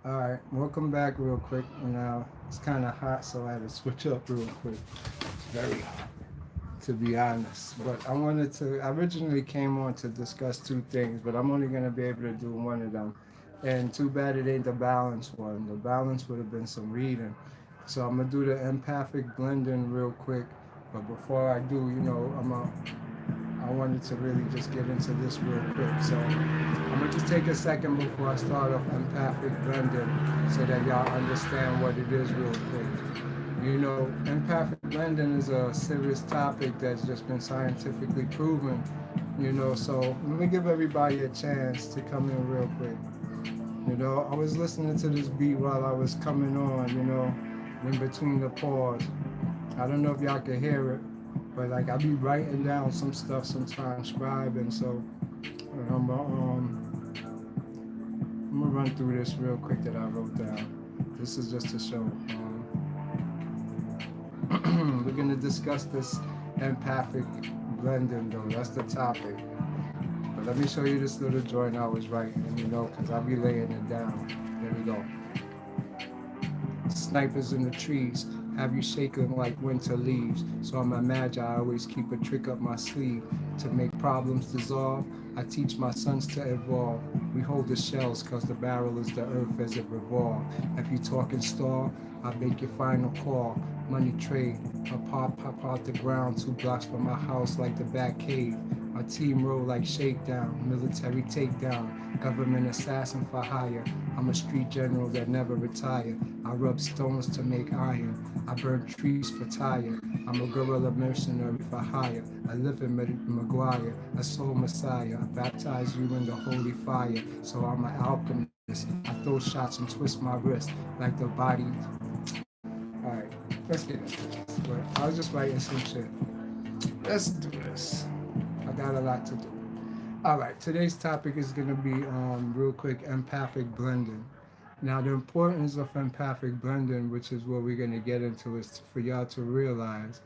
Alright, welcome back real quick. Now, it's kind of hot, so I had to switch up real quick. It's very hot, to be honest. But I originally came on to discuss two things, but I'm only going to be able to do one of them. And too bad it ain't the balance one. The balance would have been some reading. So I'm going to do the empathic blending real quick. But before I do, I wanted to really just get into this real quick. So I'm gonna just take a second before I start off empathic blending so that y'all understand what it is real quick. Empathic blending is a serious topic that's just been scientifically proven. So let me give everybody a chance to come in real quick. I was listening to this beat while I was coming on, in between the pause. I don't know if y'all can hear it, but like I be writing down some stuff sometimes, scribing. So I'm gonna, um, I'm gonna run through this real quick that I wrote down. This is just to show. We're gonna discuss this empathic blending, though. That's the topic. But let me show you this little joint I was writing, because I'll be laying it down. There we go. Snipers in the trees have you shaking like winter leaves. So I'm a magi, I always keep a trick up my sleeve. To make problems dissolve, I teach my sons to evolve. We hold the shells cause the barrel is the earth as it revolves. If you talking star, I make your final call. Money trade, pop out the ground 2 blocks from my house like the back cave. My team roll like shakedown, military takedown, government assassin for hire. I'm a street general that never retired. I rub stones to make iron. I burn trees for tire. I'm a guerrilla mercenary for hire. I live in Maguire, a soul messiah. I baptize you in the holy fire. So I'm an alchemist. I throw shots and twist my wrist like the body. Alright, let's get into this. But I was just writing some shit. Let's do this. I got a lot to do. All right, today's topic is going to be real quick empathic blending. Now, the importance of empathic blending, which is what we're going to get into, is for y'all to realize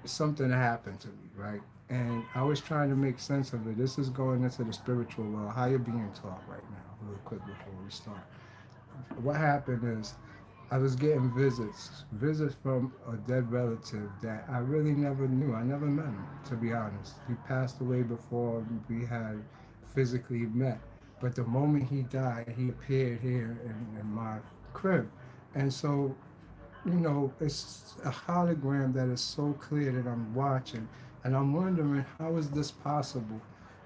something happened to me, right? And I was trying to make sense of it. This is going into the spiritual world, how you're being taught right now, real quick before we start. What happened is I was getting visits from a dead relative that I really never knew. I never met him, to be honest. He passed away before we had physically met. But the moment he died, he appeared here in my crib. And so, it's a hologram that is so clear that I'm watching. And I'm wondering, how is this possible?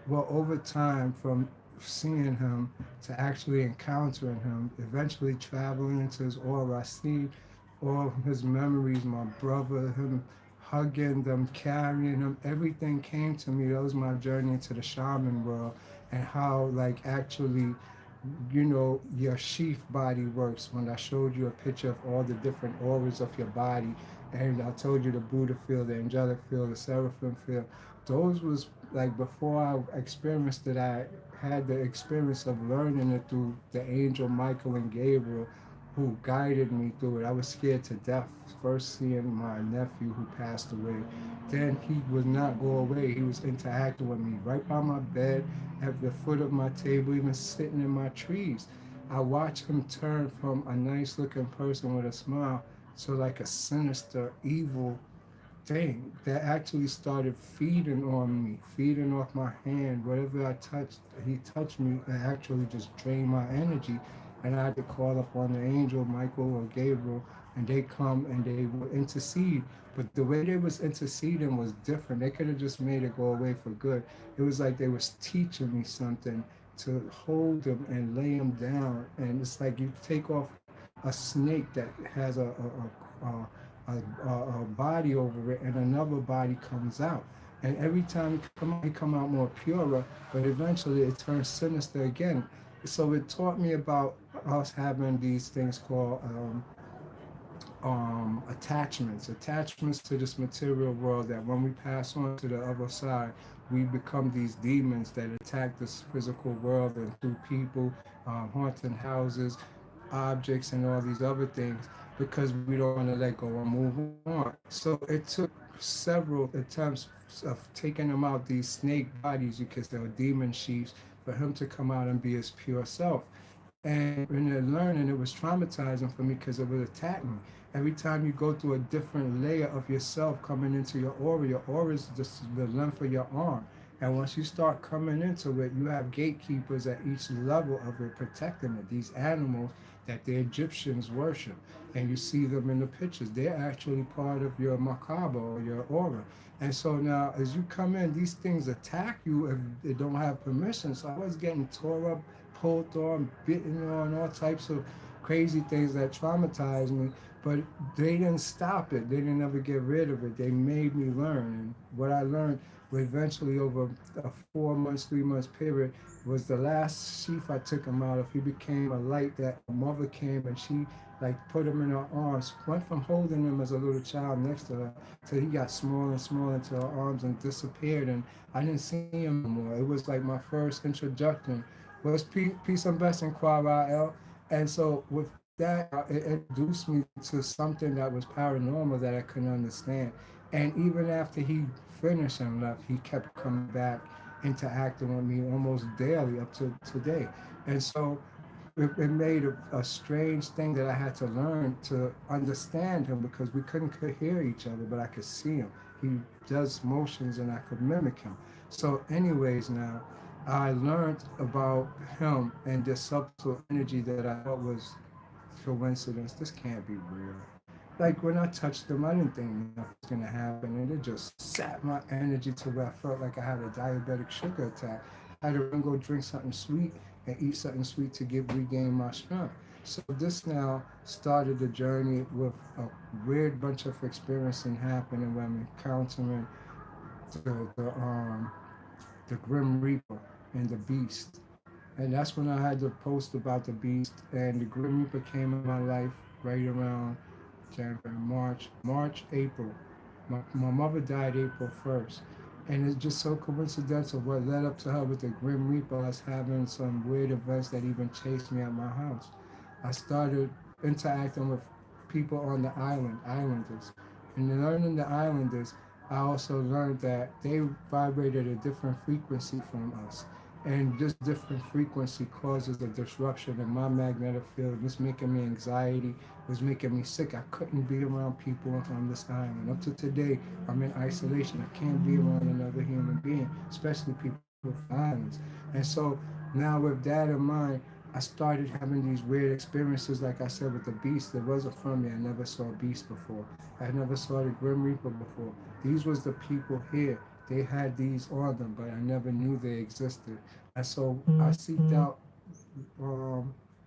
Well, over time, from seeing him to actually encountering him, eventually traveling into his aura, I see all his memories, my brother, him hugging them, carrying them, everything came to me. That was my journey into the shaman world and how, like, actually your sheath body works. When I showed you a picture of all the different auras of your body, and I told you the Buddha field, the angelic field, the seraphim field, those was like before I experienced it. I had the experience of learning it through the angel Michael and Gabriel, who guided me through it. I was scared to death first seeing my nephew who passed away. Then he would not go away. He was interacting with me right by my bed, at the foot of my table, even sitting in my trees. I watched him turn from a nice looking person with a smile to like a sinister, evil thing that actually started feeding on me, feeding off my hand. Whatever I touched, he touched me and actually just drained my energy. And I had to call upon the angel Michael or Gabriel, and they come and they will intercede. But the way they was interceding was different. They could have just made it go away for good. It was like they was teaching me something to hold them and lay them down. And it's like you take off a snake that has a body over it, and another body comes out. And every time he come out more purer, but eventually it turns sinister again. So it taught me about us having these things called attachments to this material world, that when we pass on to the other side, we become these demons that attack this physical world and through people, haunting houses, objects, and all these other things, because we don't want to let go and move on. So it took several attempts of taking them out, these snake bodies, you could say, or demon sheaths, for him to come out and be his pure self. And in the learning, it was traumatizing for me because it would attack me. Every time you go through a different layer of yourself coming into your aura is just the length of your arm. And once you start coming into it, you have gatekeepers at each level of it protecting it. These animals that the Egyptians worship, and you see them in the pictures. They're actually part of your macabre or your aura. And so now, as you come in, these things attack you if they don't have permission. So I was getting tore up, pulled on, bitten on, all types of crazy things that traumatized me. But they didn't stop it. They didn't ever get rid of it. They made me learn. And what I learned eventually over a 4 months, 3 months period was the last sheaf I took him out of. He became a light that a mother came and she like put him in her arms. Went from holding him as a little child next to her till he got smaller and smaller into her arms and disappeared. And I didn't see him no more. It was like my first introduction was peace and blessing, Kwara. And so with that, it introduced me to something that was paranormal that I couldn't understand. And even after he finished and left, he kept coming back, interacting with me almost daily up to today. And so it made a strange thing that I had to learn to understand him because we couldn't hear each other, but I could see him. He does motions and I could mimic him. So, anyways, now I learned about him and this subtle energy that I thought was coincidence. This can't be real. Like when I touched him, I didn't think nothing was gonna happen, and it just sapped my energy to where I felt like I had a diabetic sugar attack. I had to run go drink something sweet and eat something sweet to get regain my strength. So this now started the journey with a weird bunch of experiencing happening when I'm encountering the the Grim Reaper and the Beast. And that's when I had to post about the Beast. And the Grim Reaper came in my life right around January, March, April. My mother died April 1st. And it's just so coincidental what led up to her with the Grim Reaper, us having some weird events that even chased me at my house. I started interacting with people on the islanders. And in learning the islanders, I also learned that they vibrated a different frequency from us. And this different frequency causes a disruption in my magnetic field. It's making me anxiety. It was making me sick. I couldn't be around people on this island. Up to today, I'm in isolation. I can't be around another human being, especially people from the islands. And so now with that in mind, I started having these weird experiences, like I said, with the beast. It wasn't from me. I never saw a beast before. I never saw the Grim Reaper before. These was the people here. They had these on them, but I never knew they existed. And so I seeked out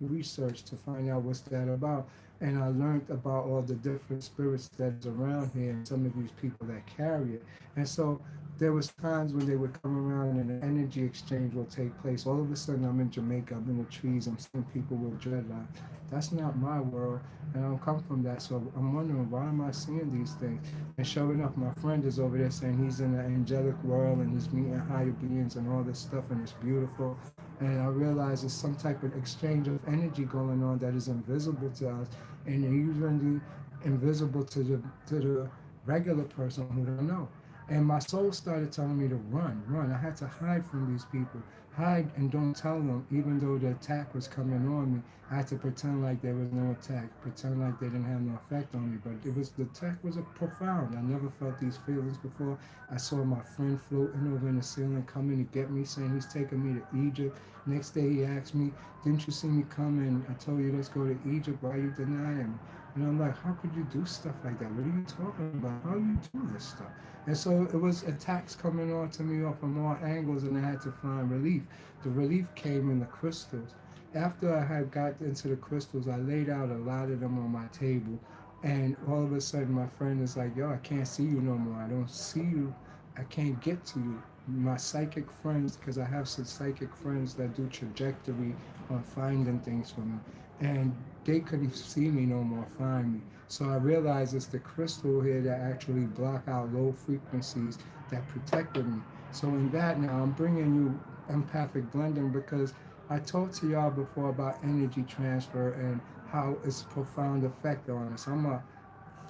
research to find out what's that about. And I learned about all the different spirits that is around here and some of these people that carry it. And so there was times when they would come around and an energy exchange will take place. All of a sudden I'm in Jamaica, I'm in the trees, I'm seeing people with dreadlocks. That's not my world, and I don't come from that. So I'm wondering, why am I seeing these things? And sure enough, my friend is over there saying he's in the angelic world and he's meeting higher beings and all this stuff, and it's beautiful. And I realize there's some type of exchange of energy going on that is invisible to us, and usually invisible to the regular person who don't know. And my soul started telling me to run, run. I had to hide from these people, hide and don't tell them, even though the attack was coming on me. I had to pretend like there was no attack, pretend like they didn't have no effect on me. But it was the attack was a profound. I never felt these feelings before. I saw my friend floating over in the ceiling, coming to get me, saying he's taking me to Egypt. Next day he asked me, "Didn't you see me coming? I told you let's go to Egypt. Why are you denying me?" And I'm like, how could you do stuff like that? What are you talking about? How you do this stuff? And so it was attacks coming on to me off from all angles, and I had to find relief. The relief came in the crystals. After I had got into the crystals, I laid out a lot of them on my table, and all of a sudden my friend is like, "Yo, I can't see you no more. I don't see you. I can't get to you." My psychic friends, because I have some psychic friends that do trajectory on finding things for me, and they couldn't see me no more, find me. So I realized it's the crystal here that actually block out low frequencies that protected me. So in that now, I'm bringing you empathic blending because I talked to y'all before about energy transfer and how it's a profound effect on us. I'm a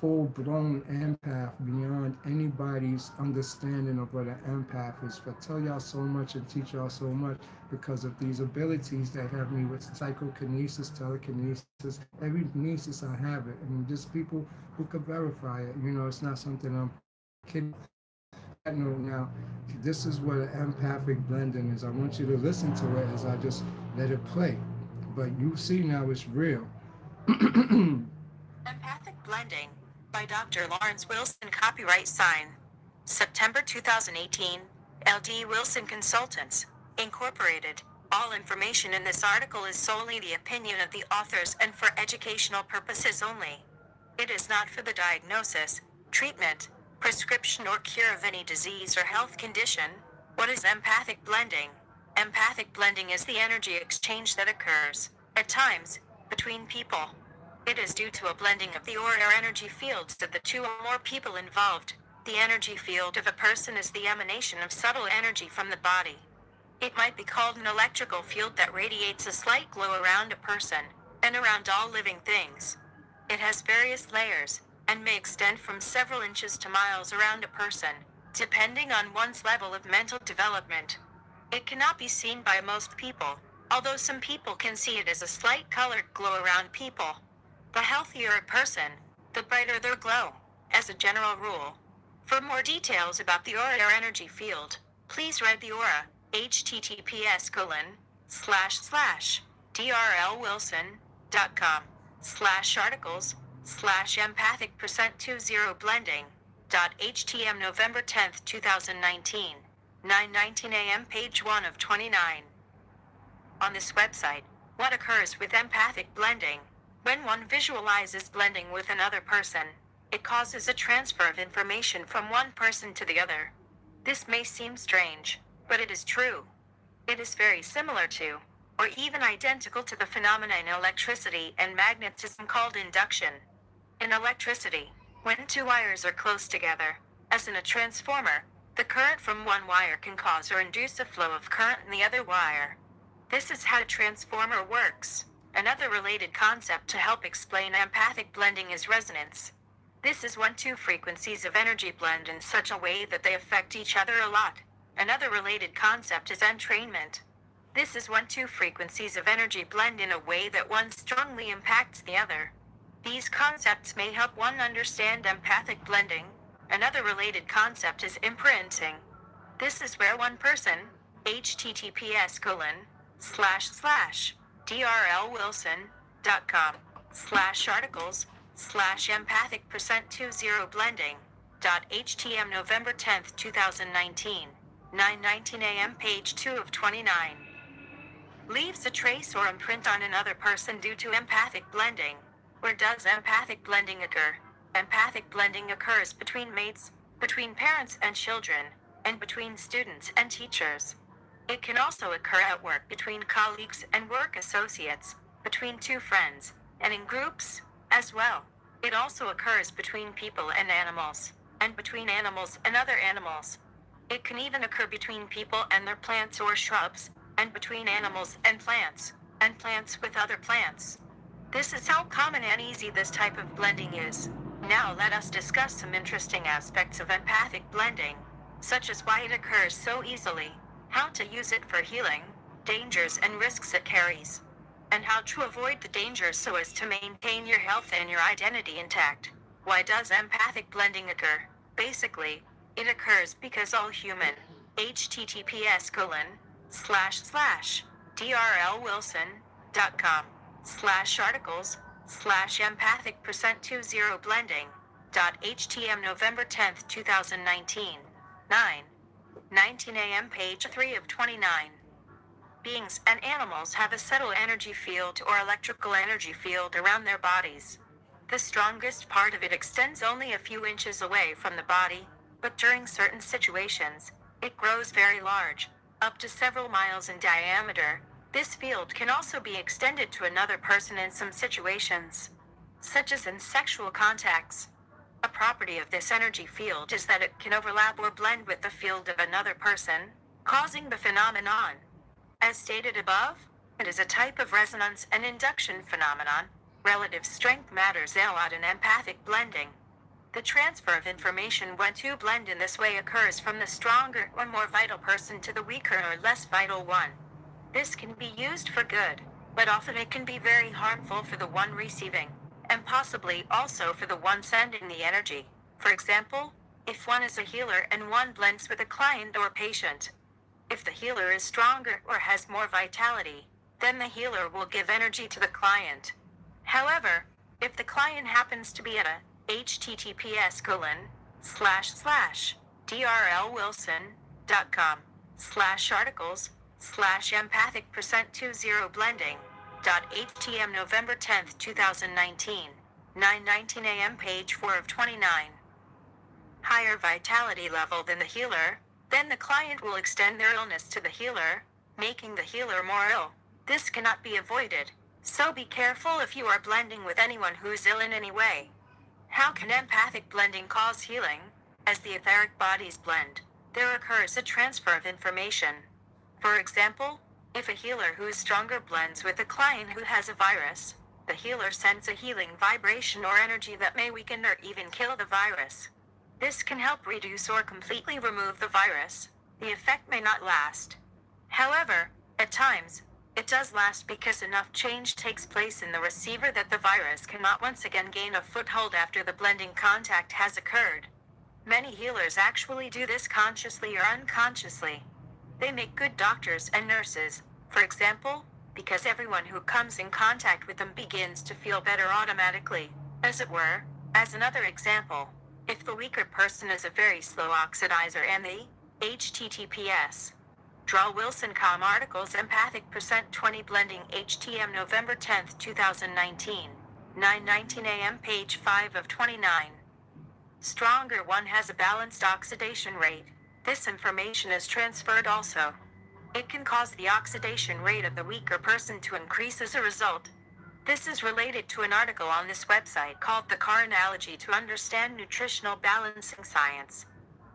full blown empath beyond anybody's understanding of what an empath is. But tell y'all so much and teach y'all so much because of these abilities that have me with psychokinesis, telekinesis, every kinesis I have it. And there's people who could verify it. You know, it's not something I'm kidding. On that note now, this is what an empathic blending is. I want you to listen to it as I just let it play. But you see now it's real. Empathic Blending by Dr. Lawrence Wilson. Copyright sign. September 2018. LD Wilson Consultants, Incorporated. All information in this article is solely the opinion of the authors and for educational purposes only. It is not for the diagnosis, treatment, prescription or cure of any disease or health condition. What is empathic blending? Empathic blending is the energy exchange that occurs, at times, between people. It is due to a blending of the aura or energy fields of the two or more people involved. The energy field of a person is the emanation of subtle energy from the body. It might be called an electrical field that radiates a slight glow around a person, and around all living things. It has various layers, and may extend from several inches to miles around a person, depending on one's level of mental development. It cannot be seen by most people, although some people can see it as a slight colored glow around people. The healthier a person, the brighter their glow, as a general rule. For more details about the aura or energy field, please read the aura, https://drlwilson.com/articles/empathic%20blending.htm November 10th, 2019, 9:19 a.m. page 1 of 29. On this website, what occurs with empathic blending? When one visualizes blending with another person, it causes a transfer of information from one person to the other. This may seem strange, but it is true. It is very similar to, or even identical to the phenomena in electricity and magnetism called induction. In electricity, when two wires are close together, as in a transformer, the current from one wire can cause or induce a flow of current in the other wire. This is how a transformer works. Another related concept to help explain empathic blending is resonance. This is when two frequencies of energy blend in such a way that they affect each other a lot. Another related concept is entrainment. This is when two frequencies of energy blend in a way that one strongly impacts the other. These concepts may help one understand empathic blending. Another related concept is imprinting. This is where one person, https://drlwilson.com/articles/empathic%20blending.htm November 10th, 2019, 9:19 a.m. page 2 of 29. Leaves a trace or imprint on another person due to empathic blending. Where does empathic blending occur? Empathic blending occurs between mates, between parents and children, and between students and teachers. It can also occur at work between colleagues and work associates, between two friends, and in groups, as well. It also occurs between people and animals, and between animals and other animals. It can even occur between people and their plants or shrubs, and between animals and plants with other plants. This is how common and easy this type of blending is. Now let us discuss some interesting aspects of empathic blending, such as why it occurs so easily, how to use it for healing, dangers and risks it carries, and how to avoid the dangers so as to maintain your health and your identity intact. Why does empathic blending occur? Basically, it occurs because all human, https://drlwilson.com/articles/empathic%20blending.htm November 10th, 2019, 9:19 a.m. page 3 of 29. Beings and animals have a subtle energy field or electrical energy field around their bodies. The strongest part of it extends only a few inches away from the body, but during certain situations, it grows very large, up to several miles in diameter. This field can also be extended to another person in some situations, such as in sexual contacts. A property of this energy field is that it can overlap or blend with the field of another person, causing the phenomenon. As stated above, it is a type of resonance and induction phenomenon. Relative strength matters a lot in empathic blending. The transfer of information when two blend in this way occurs from the stronger or more vital person to the weaker or less vital one. This can be used for good, but often it can be very harmful for the one receiving, and possibly also for the one sending the energy. For example, if one is a healer and one blends with a client or patient. If the healer is stronger or has more vitality, then the healer will give energy to the client. However, if the client happens to be at a https://drlwilson.com/articles/empathic%20blending.htm November 10th, 2019, 9:19 a.m. page 4 of 29. Higher vitality level than the healer, then the client will extend their illness to the healer, making the healer more ill. This cannot be avoided, so be careful if you are blending with anyone who is ill in any way. How can empathic blending cause healing? As the etheric bodies blend, there occurs a transfer of information. For example, if a healer who is stronger blends with a client who has a virus, the healer sends a healing vibration or energy that may weaken or even kill the virus. This can help reduce or completely remove the virus. The effect may not last. However, at times, it does last because enough change takes place in the receiver that the virus cannot once again gain a foothold after the blending contact has occurred. Many healers actually do this consciously or unconsciously. They make good doctors and nurses, for example, because everyone who comes in contact with them begins to feel better automatically, as it were. As another example, if the weaker person is a very slow oxidizer and the https Wilson.com articles empathic %20 blending HTM November 10th, 2019, 9:19 a.m. page 5 of 29. Stronger one has a balanced oxidation rate. This information is transferred also. It can cause the oxidation rate of the weaker person to increase as a result. This is related to an article on this website called The Car Analogy to Understand Nutritional Balancing Science.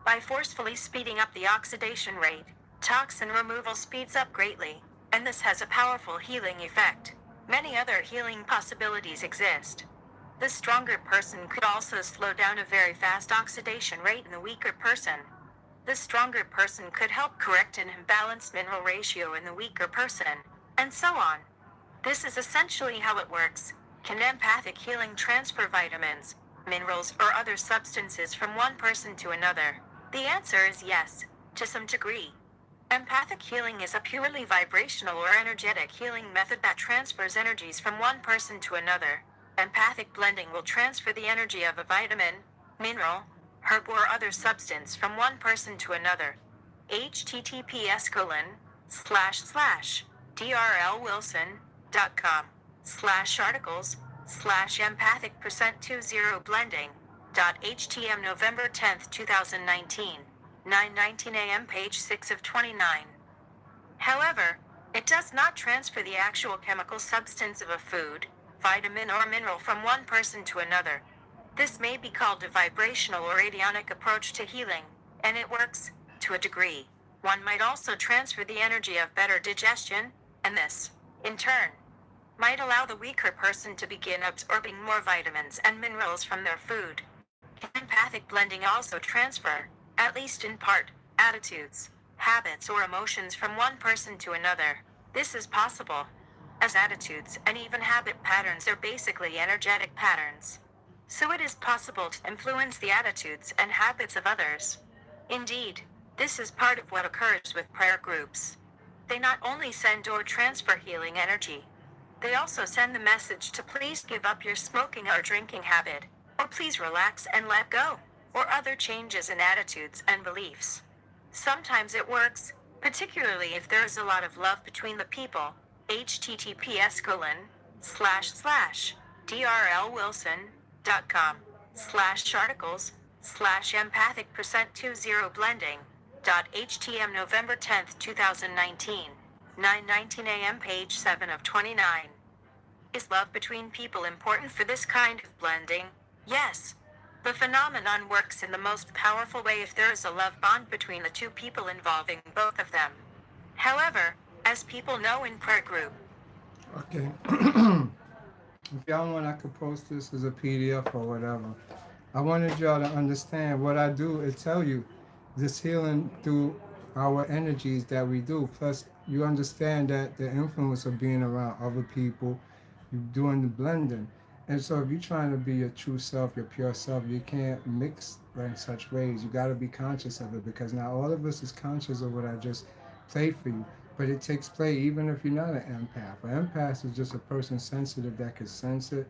By forcefully speeding up the oxidation rate, toxin removal speeds up greatly, and this has a powerful healing effect. Many other healing possibilities exist. The stronger person could also slow down a very fast oxidation rate in the weaker person. The stronger person could help correct an imbalanced mineral ratio in the weaker person, and so on. This is essentially how it works. Can empathic healing transfer vitamins, minerals, or other substances from one person to another? The answer is yes, to some degree. Empathic healing is a purely vibrational or energetic healing method that transfers energies from one person to another. Empathic blending will transfer the energy of a vitamin, mineral, herb, or other substance from one person to another. https://drlwilson.com/articles/empathic%20blending.htm November 10th, 2019, 9:19 a.m. page 6 of 29. However, it does not transfer the actual chemical substance of a food, vitamin, or mineral from one person to another. This may be called a vibrational or radionic approach to healing, and it works, to a degree. One might also transfer the energy of better digestion, and this, in turn, might allow the weaker person to begin absorbing more vitamins and minerals from their food. Can empathic blending also transfer, at least in part, attitudes, habits, or emotions from one person to another? This is possible, as attitudes and even habit patterns are basically energetic patterns. So it is possible to influence the attitudes and habits of others. Indeed, this is part of what occurs with prayer groups. They not only send or transfer healing energy, they also send the message to please give up your smoking or drinking habit, or please relax and let go, or other changes in attitudes and beliefs. Sometimes it works, particularly if there is a lot of love between the people. https://drlwilson.com/articles/empathic%20blending.htm November 10th, 2019, 9:19 a.m. page 7 of 29. Is love between people important for this kind of blending? Yes. The phenomenon works in the most powerful way if there is a love bond between the two people involving both of them. However, as people know in prayer group. Okay. If y'all want, I could post this as a PDF or whatever. I wanted y'all to understand what I do. It tell you this healing through our energies that we do. Plus, you understand that the influence of being around other people, you doing the blending. And so, if you're trying to be your true self, your pure self, you can't mix in such ways. You got to be conscious of it because not all of us is conscious of what I just played for you. But it takes play even if you're not an empath. An empath is just a person sensitive that can sense it.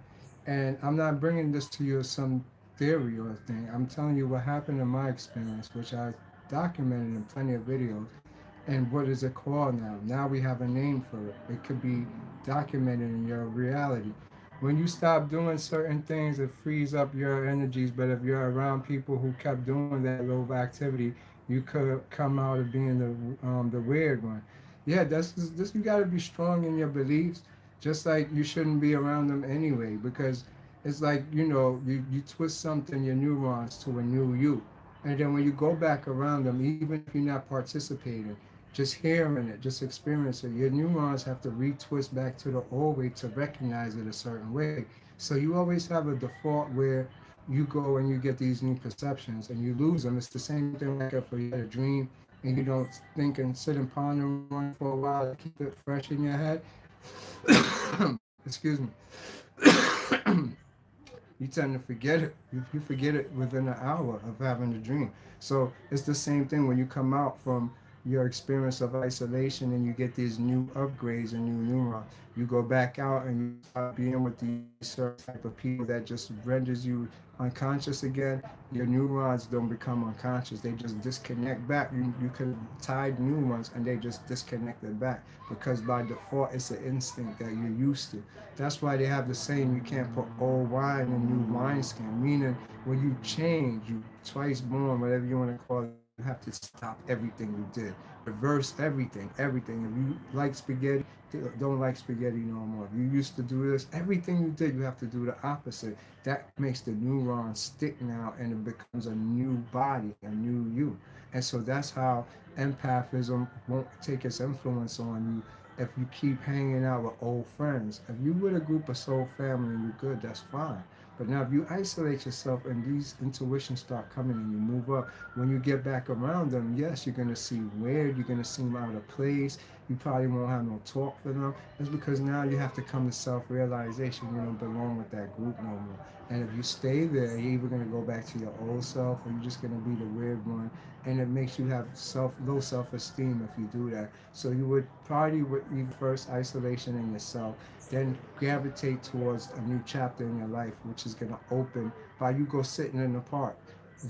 And I'm not bringing this to you as some theory or thing. I'm telling you what happened in my experience, which I documented in plenty of videos. And what is it called now? Now we have a name for it. It could be documented in your reality. When you stop doing certain things, it frees up your energies. But if you're around people who kept doing that low activity, you could come out of being the weird one. Yeah, this. You got to be strong in your beliefs. Just like you shouldn't be around them anyway, because it's like you twist something your neurons to a new you, and then when you go back around them, even if you're not participating, just hearing it, just experiencing it, your neurons have to retwist back to the old way to recognize it a certain way. So you always have a default where you go and you get these new perceptions and you lose them. It's the same thing like if you had a dream and you don't think and sit and ponder on it for a while to keep it fresh in your head. Excuse me. You tend to forget it. You forget it within an hour of having the dream. So it's the same thing when you come out from your experience of isolation and you get these new upgrades and new neurons. You go back out and you start being with these certain type of people that just renders you unconscious again. Your neurons don't become unconscious. They just disconnect back. You could have tied new ones and they just disconnected back because by default it's an instinct that you're used to. That's why they have the saying you can't put old wine in new wineskin, meaning when you change, you twice born, whatever you want to call it, you have to stop everything you did. Reverse everything, everything. If you like spaghetti, don't like spaghetti no more. If you used to do this, everything you did, you have to do the opposite. That makes the neurons stick now and it becomes a new body, a new you. And so that's how empathism won't take its influence on you if you keep hanging out with old friends. If you with a group of soul family and you're good, that's fine. But now if you isolate yourself and these intuitions start coming and you move up, when you get back around them, yes, you're gonna see weird, you're gonna seem out of place, you probably won't have no talk for them. It's because now you have to come to self-realization. You don't belong with that group no more. And if you stay there, you're either gonna go back to your old self or you're just gonna be the weird one. And it makes you have low self-esteem if you do that. So you would probably would either first isolation in yourself, then gravitate towards a new chapter in your life, which is gonna open by you go sitting in the park,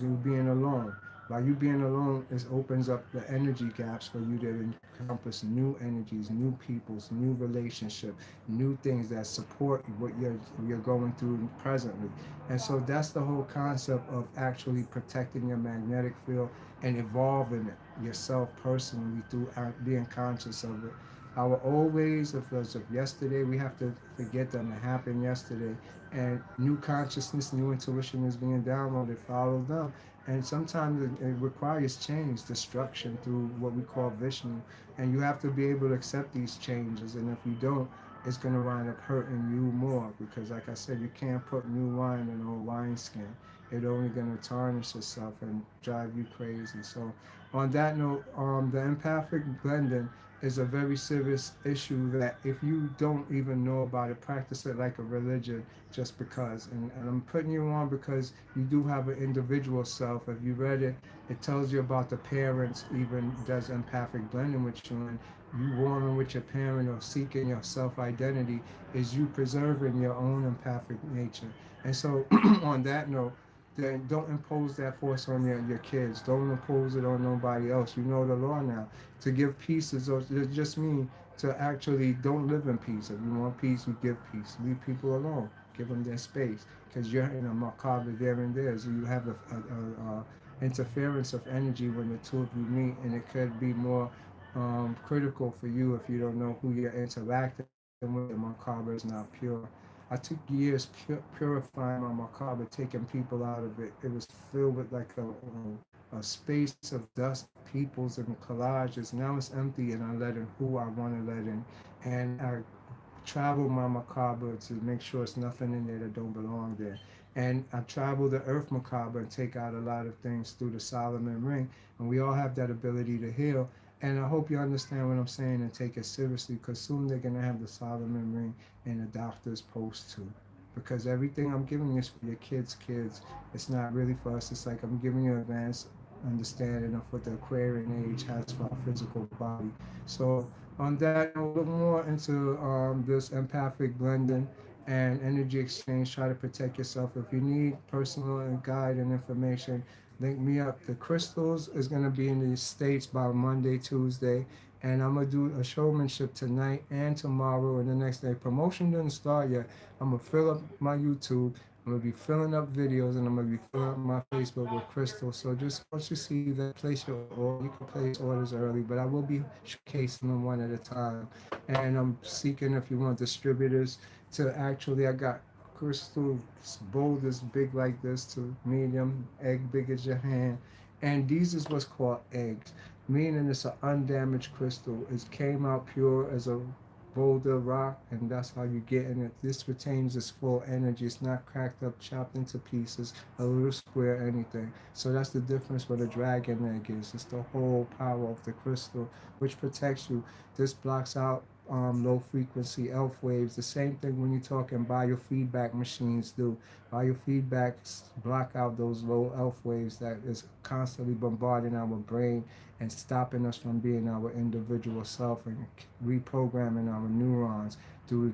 you being alone. By you being alone, it opens up the energy gaps for you to encompass new energies, new peoples, new relationship, new things that support what you're going through presently. And so that's the whole concept of actually protecting your magnetic field and evolving it yourself personally through being conscious of it. Our old ways of as of yesterday, we have to forget them. It happened yesterday, and new consciousness, new intuition is being downloaded. Follow them, and sometimes it requires change, destruction through what we call Vishnu, and you have to be able to accept these changes. And if you don't, it's going to wind up hurting you more because, like I said, you can't put new wine in old wineskin. It's only going to tarnish yourself and drive you crazy. So, on that note, the empathic blending is a very serious issue that if you don't even know about it, practice it like a religion just because. And I'm putting you on because you do have an individual self. If you read it, it tells you about the parents even does empathic blending with you. And you warming with your parent or seeking your self identity is you preserving your own empathic nature. And so on that note, then don't impose that force on your kids. Don't impose it on nobody else. You know the law now. To give peace is just mean to actually don't live in peace. If you want peace, you give peace. Leave people alone. Give them their space because you're in a macabre there and there. So you have a interference of energy when the two of you meet, and it could be more critical for you if you don't know who you're interacting with. The macabre is not pure. I took years purifying my macabre, taking people out of it. It was filled with like a space of dust, peoples, and collages. Now it's empty, and I let in who I want to let in. And I travel my macabre to make sure it's nothing in there that don't belong there. And I travel the earth macabre and take out a lot of things through the Solomon ring. And we all have that ability to heal. And I hope you understand what I'm saying and take it seriously, because soon they're going to have the Solomon ring in a doctor's post too. Because everything I'm giving you is for your kids. It's not really for us. It's like I'm giving you advanced understanding of what the Aquarian age has for our physical body. So on that note, look more into this empathic blending and energy exchange. Try to protect yourself. If you need personal and guide and information, link me up. The crystals is going to be in the States by Monday, Tuesday. And I'm going to do a showmanship tonight and tomorrow and the next day. Promotion didn't start yet. I'm going to fill up my YouTube. I'm gonna be filling up videos, and I'm gonna be filling up my Facebook with crystals. So just once you see that, place your order. You can place orders early, but I will be showcasing them one at a time. And I'm seeking, if you want, distributors to actually. I got crystal boulders big like this to medium, egg big as your hand, and these is what's called eggs, meaning it's an undamaged crystal. It came out pure as a boulder rock, and that's how you get in it. This retains its full energy. It's not cracked up, chopped into pieces, a little square, anything. So that's the difference what a dragon egg is. It's the whole power of the crystal, which protects you. This blocks out low frequency elf waves. The same thing when you're talking biofeedback machines do. Biofeedbacks block out those low elf waves that is constantly bombarding our brain and stopping us from being our individual self and reprogramming our neurons through,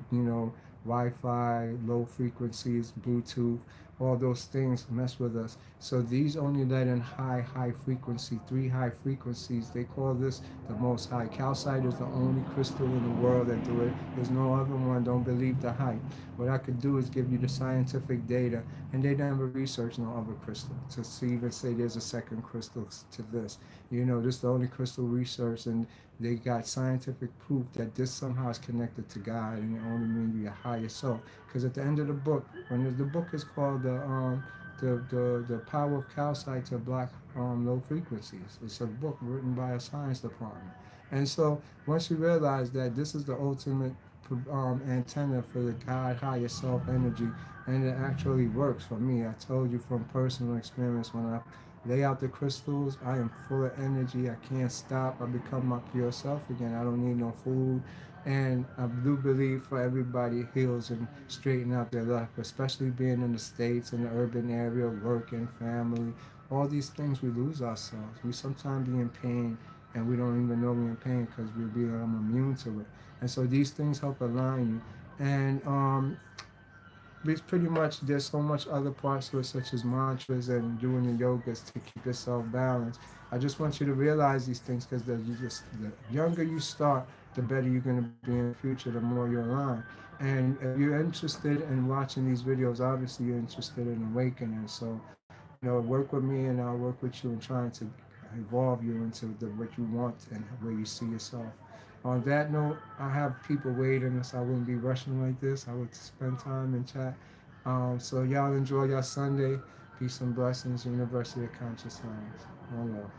Wi-Fi, low frequencies, Bluetooth, all those things mess with us. So these only let in high frequency, three high frequencies. They call this the most high. Calcite is the only crystal in the world that do it. There's no other one. Don't believe the hype. What I could do is give you the scientific data, and they never research no other crystal to see even say there's a second crystal to this. This is the only crystal research, and they got scientific proof that this somehow is connected to God, and it only means your higher self. Because at the end of the book, when the book is called the power of calcite to block low frequencies. It's a book written by a science department. And so once you realize that this is the ultimate antenna for the God higher self energy, and it actually works for me. I told you from personal experience, when I lay out the crystals, I am full of energy. I can't stop. I become my pure self again. I don't need no food. And I do believe for everybody heals and straighten out their life, especially being in the States, in the urban area, working, family, all these things we lose ourselves. We sometimes be in pain and we don't even know we're in pain because we're being immune to it. And so these things help align you. And it's pretty much, there's so much other parts to it, such as mantras and doing the yogas to keep yourself balanced. I just want you to realize these things, because the younger you start, the better you're going to be in the future, the more you align. And if you're interested in watching these videos, obviously you're interested in awakening. So work with me, and I'll work with you in trying to evolve you into what you want and where you see yourself. On that note, I have people waiting, so I wouldn't be rushing like this. I would spend time and chat. So y'all enjoy your Sunday. Peace and blessings. University of Conscious Science. One love.